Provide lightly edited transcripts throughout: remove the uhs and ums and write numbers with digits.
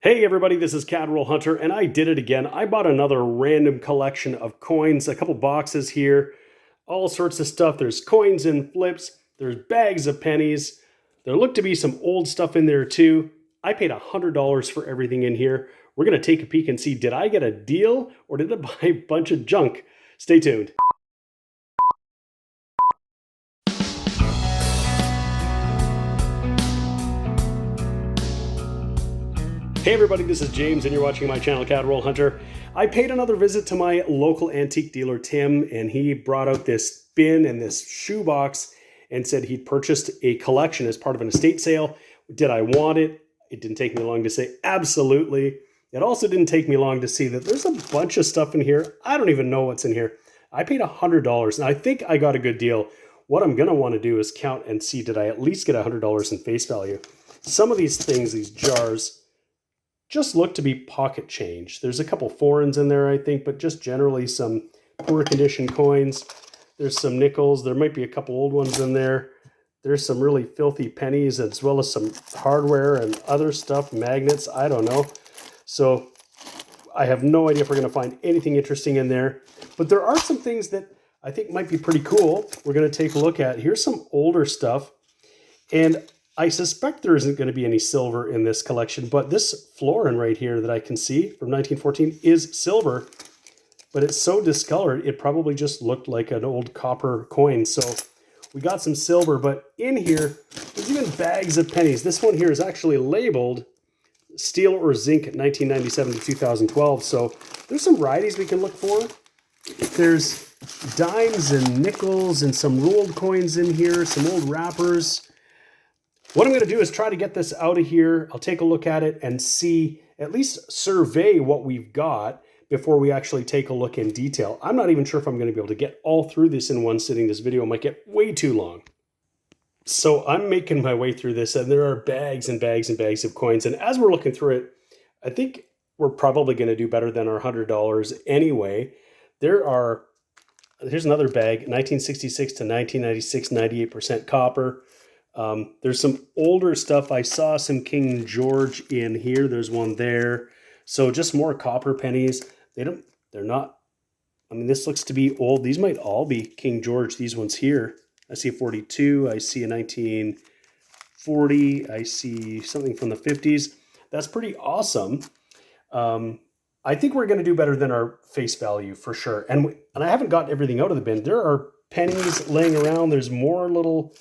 Hey everybody, this is Cadroll Hunter, and I did it again. I bought another random collection of coins, a couple boxes here, all sorts of stuff. There's coins and flips, there's bags of pennies. There look to be some old stuff in there too. I paid $100 for everything in here. We're gonna take a peek and see, did I get a deal or did I buy a bunch of junk? Stay tuned. Hey everybody, this is James and you're watching my channel, Cadroll Hunter. I paid another visit to my local antique dealer, Tim, and he brought out this bin and this shoebox and said he'd purchased a collection as part of an estate sale. Did I want it? It didn't take me long to say absolutely. It also didn't take me long to see that there's a bunch of stuff in here. I don't even know what's in here. I paid $100 and I think I got a good deal. What I'm gonna wanna do is count and see, did I at least get $100 in face value? Some of these things, these jars, just look to be pocket change. There's a couple foreigns in there, I think, but just generally some poor condition coins. There's some nickels. There might be a couple old ones in there. There's some really filthy pennies, as well as some hardware and other stuff, magnets, I don't know. So I have no idea if we're gonna find anything interesting in there, but there are some things that I think might be pretty cool. We're gonna take a look at. Here's some older stuff. And I suspect there isn't going to be any silver in this collection, but this florin right here that I can see from 1914 is silver, but it's so discolored, it probably just looked like an old copper coin. So we got some silver, but in here, there's even bags of pennies. This one here is actually labeled steel or zinc 1997 to 2012. So there's some varieties we can look for. There's dimes and nickels and some rolled coins in here, some old wrappers. What I'm going to do is try to get this out of here. I'll take a look at it and see, at least survey what we've got before we actually take a look in detail. I'm not even sure if I'm going to be able to get all through this in one sitting. This video might get way too long. So I'm making my way through this, and there are bags and bags and bags of coins. And as we're looking through it, I think we're probably going to do better than our $100 anyway. Here's another bag, 1966 to 1996, 98% copper. There's some older stuff. I saw some King George in here. There's one there. So just more copper pennies. They're not, I mean, this looks to be old. These might all be King George, these ones here. I see a 42. I see a 1940. I see something from the 50s. That's pretty awesome. I think we're going to do better than our face value for sure. And I haven't gotten everything out of the bin. There are pennies laying around. There's more little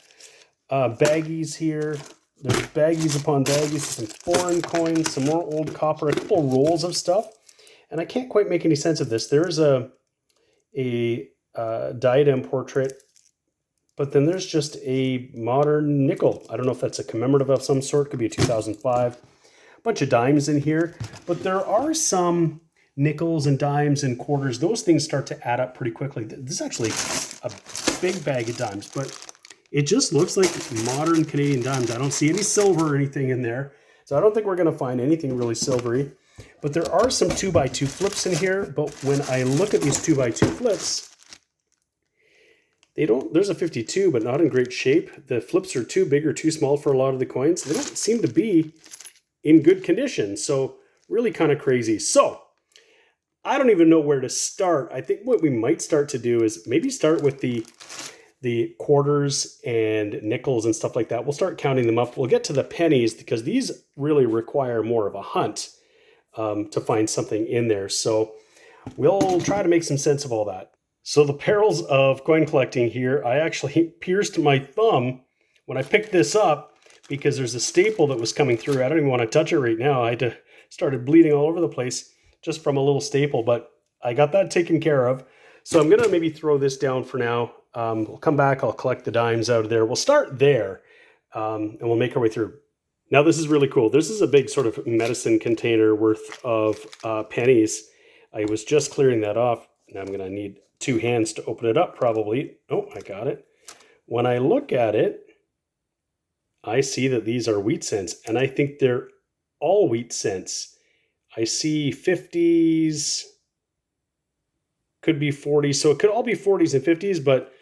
baggies here. There's baggies upon baggies, some foreign coins, some more old copper, a couple rolls of stuff. And I can't quite make any sense of this. There's a diadem portrait, but then there's just a modern nickel. I don't know if that's a commemorative of some sort. Could be a 2005. A bunch of dimes in here, but there are some nickels and dimes and quarters. Those things start to add up pretty quickly. This is actually a big bag of dimes, but it just looks like modern Canadian dimes. I don't see any silver or anything in there. So I don't think we're going to find anything really silvery. But there are some 2x2 flips in here. But when I look at these 2x2 flips, there's a 52, but not in great shape. The flips are too big or too small for a lot of the coins. They don't seem to be in good condition. So really kind of crazy. So I don't even know where to start. I think what we might start to do is maybe start with the quarters and nickels and stuff like that. We'll start counting them up. We'll get to the pennies because these really require more of a hunt to find something in there. So we'll try to make some sense of all that. So the perils of coin collecting here, I actually pierced my thumb when I picked this up because there's a staple that was coming through. I don't even want to touch it right now. Started bleeding all over the place just from a little staple, but I got that taken care of. So I'm going to maybe throw this down for now. We'll come back. I'll collect the dimes out of there. We'll start there and we'll make our way through. Now, this is really cool. This is a big sort of medicine container worth of pennies. I was just clearing that off. Now I'm going to need two hands to open it up probably. Oh, I got it. When I look at it, I see that these are wheat cents, and I think they're all wheat cents. I see 50s, could be 40s. So it could all be 40s and 50s, but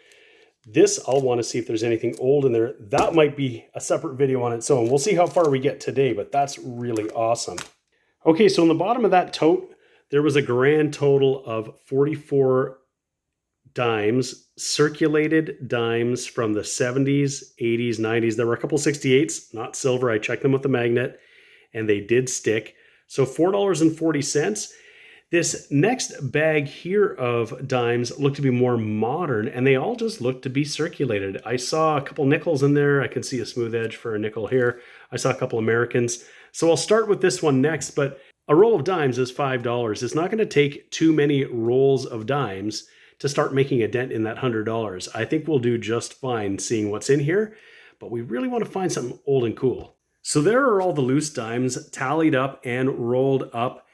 this, I'll want to see if there's anything old in there. That might be a separate video on its own. We'll see how far we get today, but that's really awesome. Okay, so on the bottom of that tote, there was a grand total of 44 dimes, circulated dimes from the 70s, 80s, 90s. There were a couple 68s, not silver. I checked them with the magnet and they did stick. So $4.40. This next bag here of dimes looked to be more modern and they all just looked to be circulated. I saw a couple nickels in there. I can see a smooth edge for a nickel here. I saw a couple Americans. So I'll start with this one next, but a roll of dimes is $5. It's not going to take too many rolls of dimes to start making a dent in that $100. I think we'll do just fine seeing what's in here, but we really want to find something old and cool. So there are all the loose dimes tallied up and rolled up.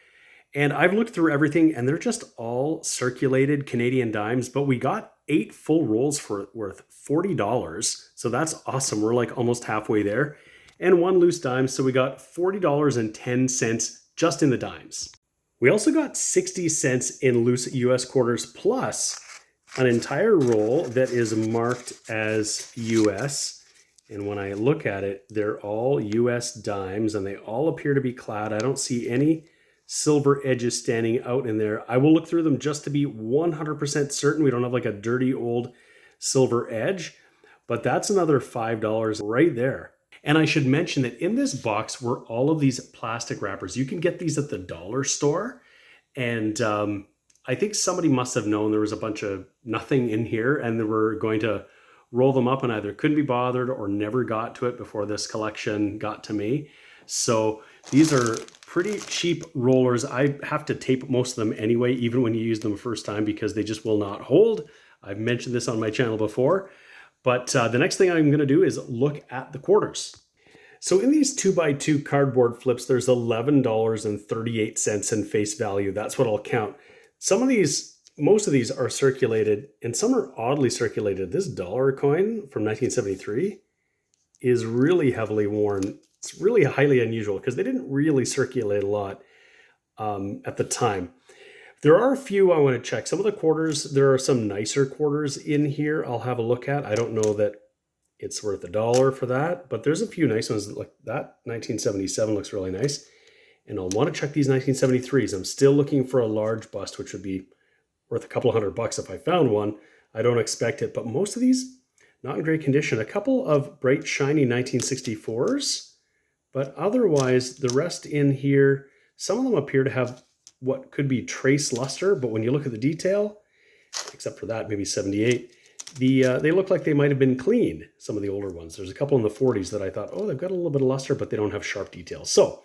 And I've looked through everything and they're just all circulated Canadian dimes, but we got 8 full rolls for worth $40. So that's awesome. We're like almost halfway there. And 1 loose dime. So we got $40.10 just in the dimes. We also got 60 cents in loose US quarters plus an entire roll that is marked as US. And when I look at it, they're all US dimes and they all appear to be clad. I don't see any silver edges standing out in there. I will look through them just to be 100% certain we don't have like a dirty old silver edge, but that's another $5 right there. And I should mention that in this box were all of these plastic wrappers. You can get these at the dollar store. And I think somebody must have known there was a bunch of nothing in here and they were going to roll them up and either couldn't be bothered or never got to it before this collection got to me. So these are pretty cheap rollers. I have to tape most of them anyway, even when you use them first time, because they just will not hold. I've mentioned this on my channel before. But the next thing I'm going to do is look at the quarters. So in these 2x2 cardboard flips, there's $11.38 in face value. That's what I'll count. Most of these are circulated and some are oddly circulated. This dollar coin from 1973 is really heavily worn. It's really highly unusual because they didn't really circulate a lot at the time. There are a few I want to check. Some of the quarters, there are some nicer quarters in here I'll have a look at. I don't know that it's worth $1 for that, but there's a few nice ones. Like that 1977 looks really nice. And I'll want to check these 1973s. I'm still looking for a large bust, which would be worth a couple $100 if I found one. I don't expect it, but most of these, not in great condition. A couple of bright, shiny 1964s, but otherwise the rest in here, some of them appear to have what could be trace luster, but when you look at the detail, except for that, maybe 78, they look like they might have been cleaned, some of the older ones. There's a couple in the 40s that I thought, oh, they've got a little bit of luster, but they don't have sharp details. So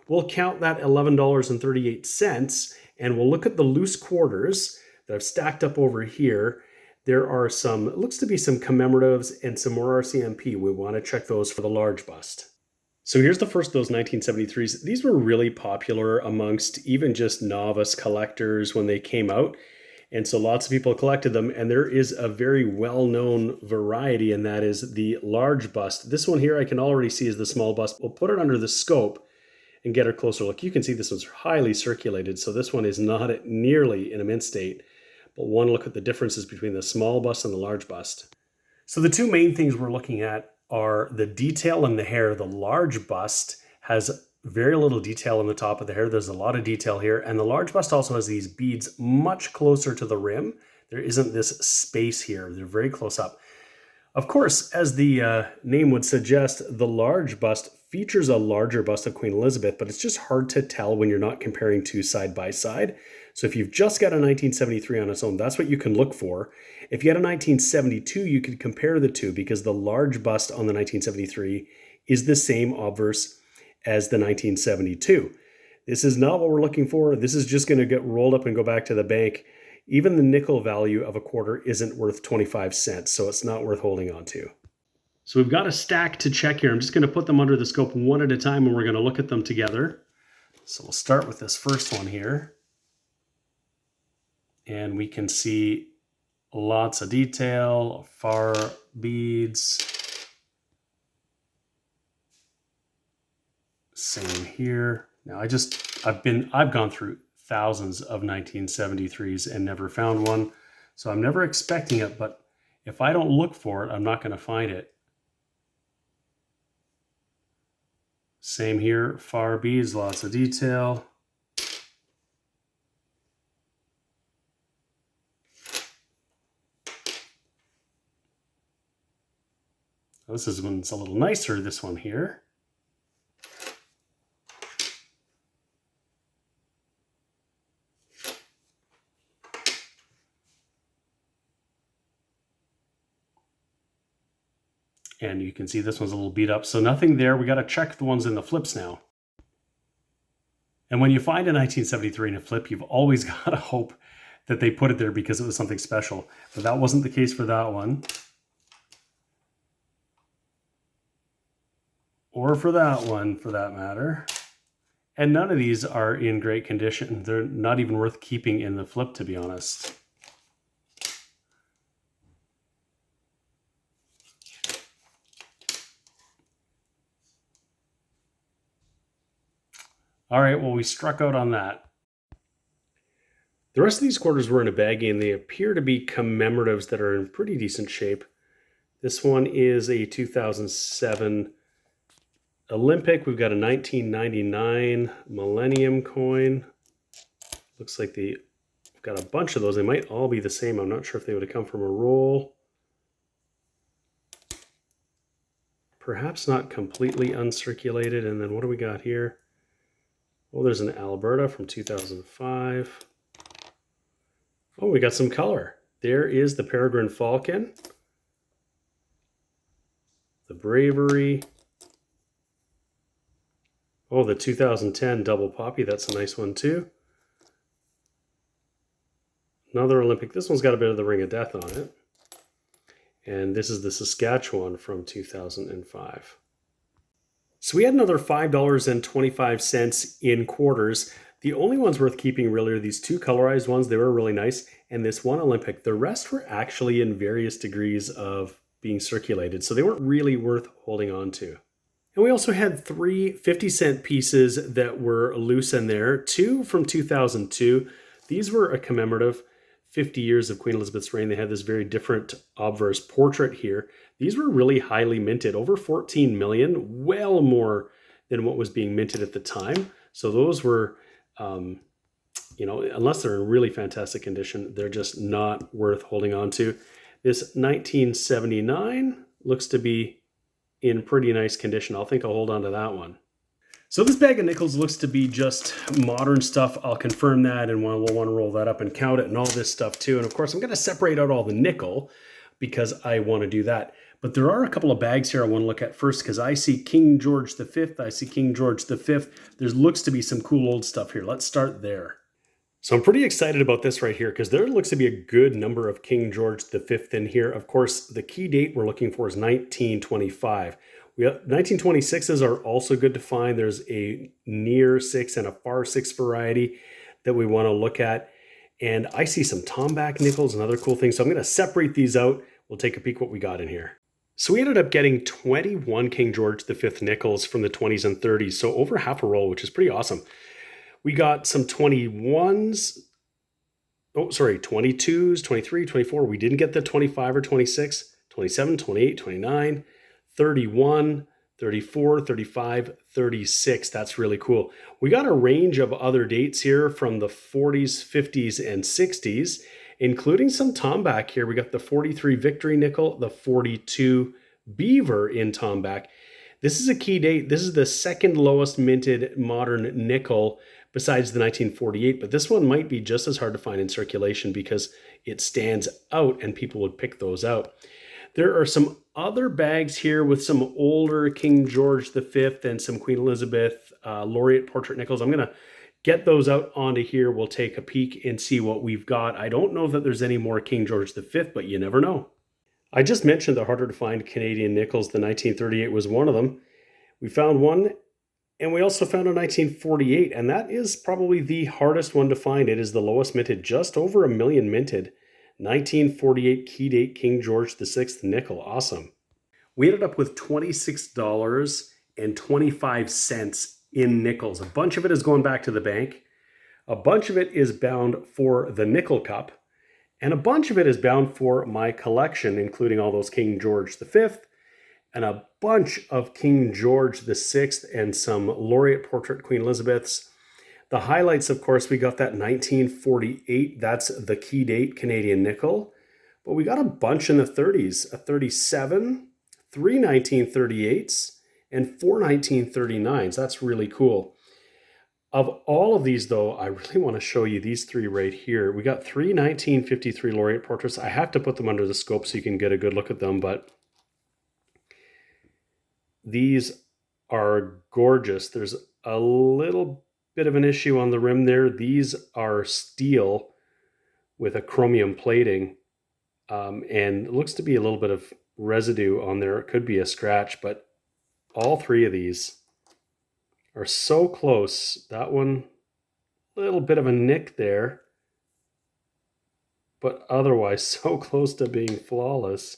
we'll count that $11.38, and we'll look at the loose quarters that I've stacked up over here. There are some, it looks to be some commemoratives and some more RCMP. We want to check those for the large bust. So here's the first of those 1973s. These were really popular amongst even just novice collectors when they came out. And so lots of people collected them. And there is a very well-known variety, and that is the large bust. This one here I can already see is the small bust. We'll put it under the scope and get a closer look. You can see this one's highly circulated. So this one is not nearly in a mint state. But one look at the differences between the small bust and the large bust. So the two main things we're looking at are the detail in the hair. The large bust has very little detail in the top of the hair. There's a lot of detail here. And the large bust also has these beads much closer to the rim. There isn't this space here. They're very close up. Of course, as the name would suggest, the large bust features a larger bust of Queen Elizabeth, but it's just hard to tell when you're not comparing two side by side. So if you've just got a 1973 on its own, that's what you can look for. If you had a 1972, you could compare the two because the large bust on the 1973 is the same obverse as the 1972. This is not what we're looking for. This is just going to get rolled up and go back to the bank. Even the nickel value of a quarter isn't worth 25 cents, so it's not worth holding on to. So we've got a stack to check here. I'm just going to put them under the scope one at a time, and we're going to look at them together. So we'll start with this first one here. And we can see lots of detail, far beads. Same here. Now I've gone through thousands of 1973s and never found one. So I'm never expecting it, but if I don't look for it, I'm not going to find it. Same here, far beads, lots of detail. This is one's a little nicer, this one here. And you can see this one's a little beat up, so nothing there. We got to check the ones in the flips now. And when you find a 1973 in a flip, you've always got to hope that they put it there because it was something special. But that wasn't the case for that one. Or for that one, for that matter. And none of these are in great condition. They're not even worth keeping in the flip, to be honest. All right, well, we struck out on that. The rest of these quarters were in a baggie, and they appear to be commemoratives that are in pretty decent shape. This one is a 2007 Olympic. We've got a 1999 Millennium coin. Looks like we've got a bunch of those. They might all be the same. I'm not sure if they would have come from a roll. Perhaps not completely uncirculated. And then what do we got here? Oh, there's an Alberta from 2005. Oh, we got some color. There is the Peregrine Falcon. The Bravery. Oh, the 2010 Double Poppy. That's a nice one too. Another Olympic. This one's got a bit of the Ring of Death on it. And this is the Saskatchewan from 2005. So we had another $5.25 in quarters. The only ones worth keeping really are these two colorized ones. They were really nice. And this one Olympic. The rest were actually in various degrees of being circulated. So they weren't really worth holding on to. And we also had 3 50-cent pieces that were loose in there. 2 from 2002. These were a commemorative. 50 years of Queen Elizabeth's reign. They had this very different obverse portrait here. These were really highly minted, over 14 million, well more than what was being minted at the time. So those were, unless they're in really fantastic condition, they're just not worth holding on to. This 1979 looks to be in pretty nice condition. I'll hold on to that one. So this bag of nickels looks to be just modern stuff. I'll confirm that, and we'll want to roll that up and count it and all this stuff too. And of course, I'm going to separate out all the nickel because I want to do that. But there are a couple of bags here I want to look at first because I see King George V. I see King George V. There looks to be some cool old stuff here. Let's start there. So I'm pretty excited about this right here because there looks to be a good number of King George V in here. Of course, the key date we're looking for is 1925. 1926s are also good to find. There's a near 6 and a far 6 variety that we want to look at. And I see some Tomback nickels and other cool things. So I'm going to separate these out. We'll take a peek what we got in here. So we ended up getting 21 King George V nickels from the 20s and 30s. So over half a roll, which is pretty awesome. We got some 22s, 23, 24. We didn't get the 25 or 26, 27, 28, 29. 31, 34, 35, 36. That's really cool. We got a range of other dates here from the 40s, 50s, and 60s, including some Tomback here. We got the 43 Victory nickel, the 42 Beaver in Tomback. This is a key date. This is the second lowest minted modern nickel besides the 1948, but this one might be just as hard to find in circulation because it stands out and people would pick those out. There are some other bags here with some older King George V and some Queen Elizabeth Laureate portrait nickels. I'm going to get those out onto here. We'll take a peek and see what we've got. I don't know that there's any more King George V, but you never know. I just mentioned the harder to find Canadian nickels. The 1938 was one of them. We found one, and we also found a 1948, and that is probably the hardest one to find. It is the lowest minted, just over 1 million minted. 1948 key date King George VI nickel. Awesome. We ended up with $26.25 in nickels. A bunch of it is going back to the bank. A bunch of it is bound for the nickel cup. And a bunch of it is bound for my collection, including all those King George V and a bunch of King George VI and some laureate portrait Queen Elizabeths. The highlights, of course, we got that 1948. That's the key date Canadian nickel. But we got a bunch in the 30s, a 37, three 1938s, and four 1939s. That's really cool. Of all of these, though, I really want to show you these three right here. We got three 1953 laureate portraits. I have to put them under the scope so you can get a good look at them, but these are gorgeous. There's a little bit of an issue on the rim there. These are steel with a chromium plating, and it looks to be a little bit of residue on there. It could be a scratch, but all three of these are so close. That one, a little bit of a nick there, but otherwise so close to being flawless.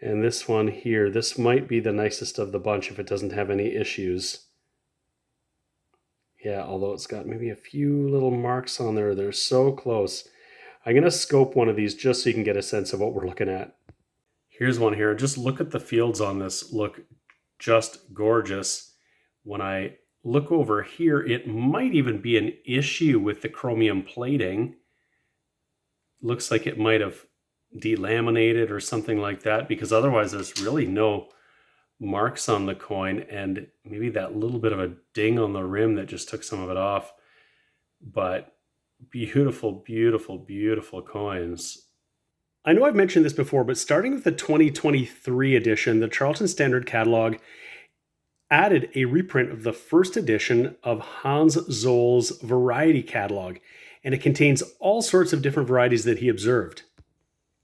And this one here, this might be the nicest of the bunch if it doesn't have any issues. Yeah, although it's got maybe a few little marks on there. They're so close. I'm going to scope one of these just so you can get a sense of what we're looking at. Here's one here. Just look at the fields on this. Look just gorgeous. When I look over here, it might even be an issue with the chromium plating. Looks like it might have delaminated or something like that, because otherwise there's really no marks on the coin, and maybe that little bit of a ding on the rim that just took some of it off. But beautiful, beautiful, beautiful coins. I know I've mentioned this before, but starting with the 2023 edition, the Charlton Standard Catalog added a reprint of the first edition of Hans Zoll's variety catalog, and it contains all sorts of different varieties that he observed.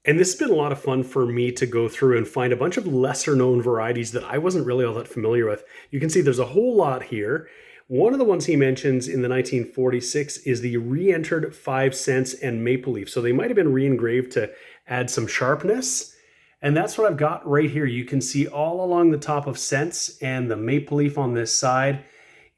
And this has been a lot of fun for me to go through and find a bunch of lesser known varieties that I wasn't really all that familiar with. You can see there's a whole lot here. One of the ones he mentions in the 1946 is the re-entered 5 cents and maple leaf. So they might have been re-engraved to add some sharpness. And that's what I've got right here. You can see all along the top of cents and the maple leaf on this side.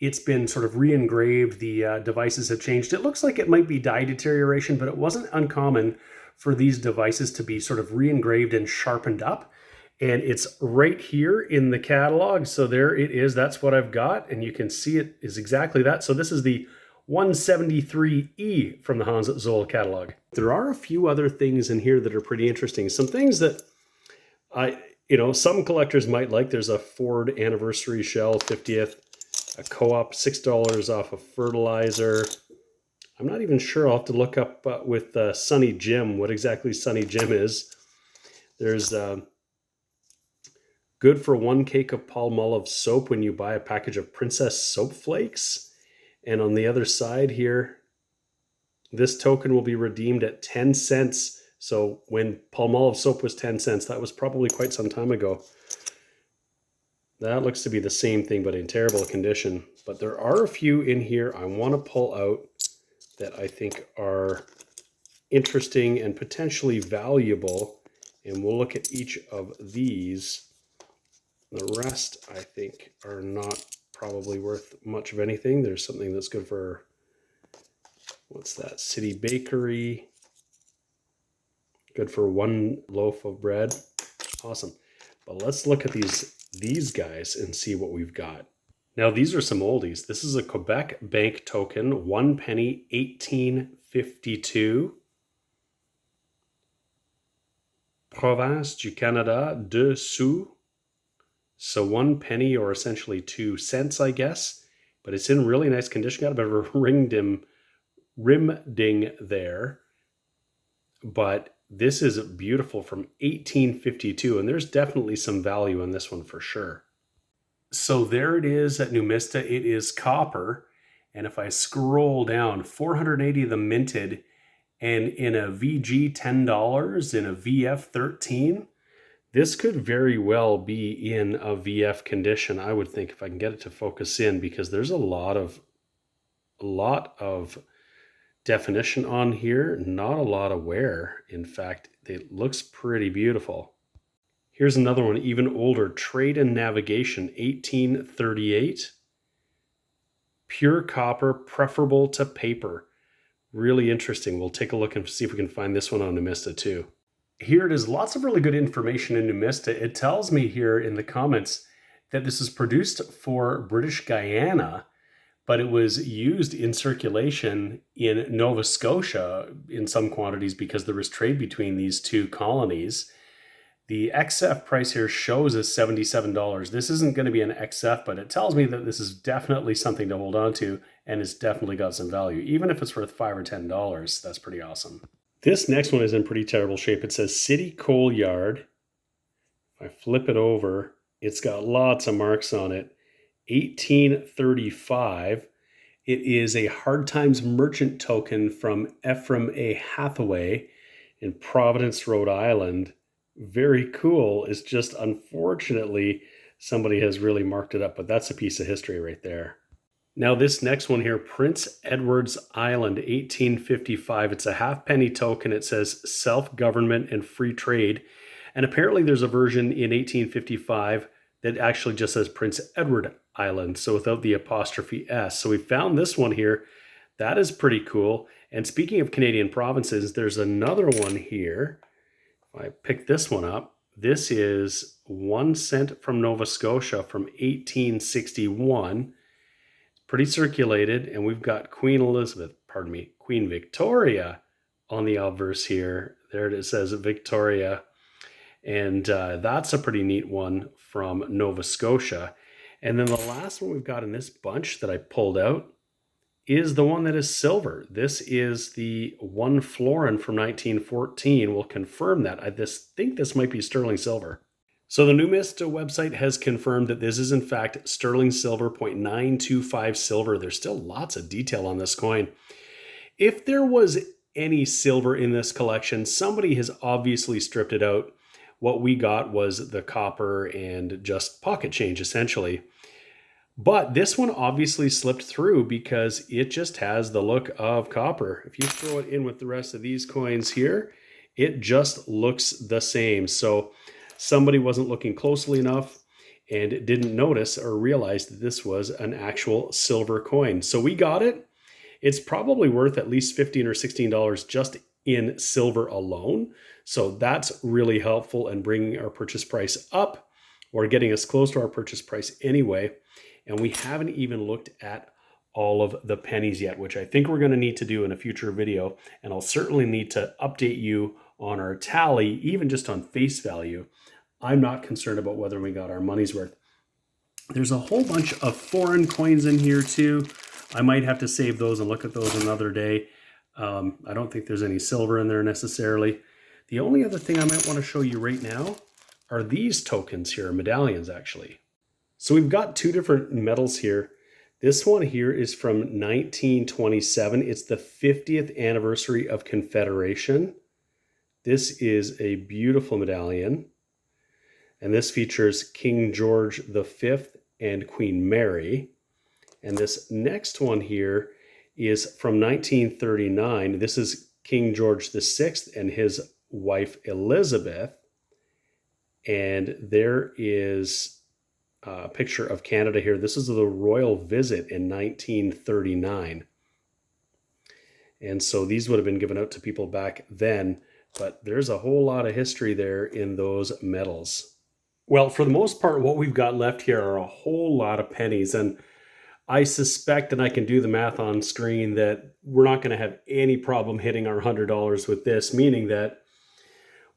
It's been sort of re-engraved. The devices have changed. It looks like it might be dye deterioration, but it wasn't uncommon for these devices to be sort of re-engraved and sharpened up. And it's right here in the catalog. So there it is. That's what I've got. And you can see it is exactly that. So this is the 173E from the Hans Zoll catalog. There are a few other things in here that are pretty interesting. Some things that some collectors might like. There's a Ford anniversary shell, 50th, a co-op, $6 off of fertilizer. I'm not even sure. I'll have to look up with Sunny Jim what exactly Sunny Jim is. There's good for 1 cake of Palmolive soap when you buy a package of Princess Soap Flakes. And on the other side here, this token will be redeemed at 10 cents. So when Palmolive soap was 10 cents, that was probably quite some time ago. That looks to be the same thing, but in terrible condition. But there are a few in here I want to pull out that I think are interesting and potentially valuable. And we'll look at each of these. The rest, I think, are not probably worth much of anything. There's something that's good for, what's that, City Bakery. Good for 1 loaf of bread. Awesome. But let's look at these guys and see what we've got. Now, these are some oldies. This is a Quebec Bank token, 1 penny, 1852. Province du Canada, 2 sous. So 1 penny, or essentially 2 cents, I guess. But it's in really nice condition. Got a bit of a rim ding there. But this is beautiful, from 1852. And there's definitely some value in this one for sure. So there it is at Numista. It is copper. And if I scroll down, 480 of them minted, and in a VG $10, in a VF 13, this could very well be in a VF condition, I would think, if I can get it to focus in, because there's a lot of definition on here, not a lot of wear. In fact, it looks pretty beautiful. Here's another one, even older, Trade and Navigation, 1838. Pure copper, preferable to paper. Really interesting. We'll take a look and see if we can find this one on Numista too. Here it is, lots of really good information in Numista. It tells me here in the comments that this is produced for British Guyana, but it was used in circulation in Nova Scotia in some quantities because there was trade between these two colonies. The XF price here shows as $77. This isn't going to be an XF, but it tells me that this is definitely something to hold on to, and it's definitely got some value. Even if it's worth $5 or $10, that's pretty awesome. This next one is in pretty terrible shape. It says City Coal Yard. If I flip it over, it's got lots of marks on it. 1835. It is a Hard Times merchant token from Ephraim A. Hathaway in Providence, Rhode Island. Very cool. It's just unfortunately somebody has really marked it up, but that's a piece of history right there. Now this next one here, Prince Edward's Island, 1855. It's a halfpenny token. It says self-government and free trade. And apparently there's a version in 1855 that actually just says Prince Edward Island, so without the apostrophe S. So we found this one here. That is pretty cool. And speaking of Canadian provinces, there's another one here. I picked this one up. This is 1 cent from Nova Scotia from 1861. Pretty circulated, and we've got Queen Victoria on the obverse here. There it says Victoria, and that's a pretty neat one from Nova Scotia. And then the last one we've got in this bunch that I pulled out is the one that is silver. This is the 1 florin from 1914. We'll confirm that. I think this might be sterling silver. So the Numista website has confirmed that this is in fact sterling silver, 0.925 silver. There's still lots of detail on this coin. If there was any silver in this collection, somebody has obviously stripped it out. What we got was the copper and just pocket change essentially. But this one obviously slipped through because it just has the look of copper. If you throw it in with the rest of these coins here, it just looks the same. So somebody wasn't looking closely enough and didn't notice or realize that this was an actual silver coin. So we got it. It's probably worth at least $15 or $16 just in silver alone. So that's really helpful in bringing our purchase price up or getting us close to our purchase price anyway. And we haven't even looked at all of the pennies yet, which I think we're going to need to do in a future video. And I'll certainly need to update you on our tally, even just on face value. I'm not concerned about whether we got our money's worth. There's a whole bunch of foreign coins in here too. I might have to save those and look at those another day. I don't think there's any silver in there necessarily. The only other thing I might want to show you right now are these tokens here, medallions actually. So we've got two different medals here. This one here is from 1927. It's the 50th anniversary of Confederation. This is a beautiful medallion. And this features King George V and Queen Mary. And this next one here is from 1939. This is King George VI and his wife Elizabeth. And there is a picture of Canada here. This is the royal visit in 1939. And so these would have been given out to people back then, but there's a whole lot of history there in those medals. Well, for the most part, what we've got left here are a whole lot of pennies, and I suspect, and I can do the math on screen, that we're not going to have any problem hitting our $100 with this, meaning that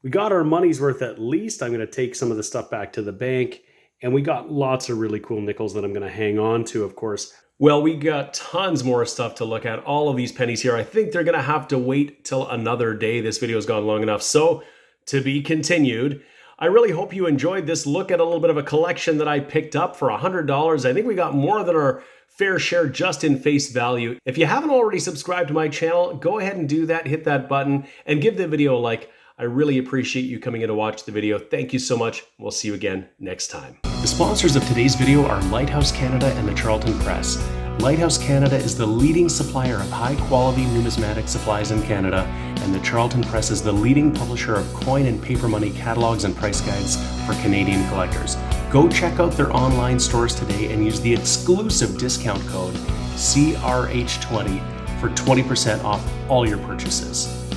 we got our money's worth at least. I'm going to take some of the stuff back to the bank, and we got lots of really cool nickels that I'm going to hang on to, of course. Well, we got tons more stuff to look at. All of these pennies here, I think they're going to have to wait till another day. This video has gone long enough, so to be continued. I really hope you enjoyed this look at a little bit of a collection that I picked up for $100. I think we got more than our fair share just in face value. If you haven't already subscribed to my channel, go ahead and do that. Hit that button and give the video a like. I really appreciate you coming in to watch the video. Thank you so much. We'll see you again next time. The sponsors of today's video are Lighthouse Canada and the Charlton Press. Lighthouse Canada is the leading supplier of high-quality numismatic supplies in Canada, and the Charlton Press is the leading publisher of coin and paper money catalogs and price guides for Canadian collectors. Go check out their online stores today and use the exclusive discount code CRH20 for 20% off all your purchases.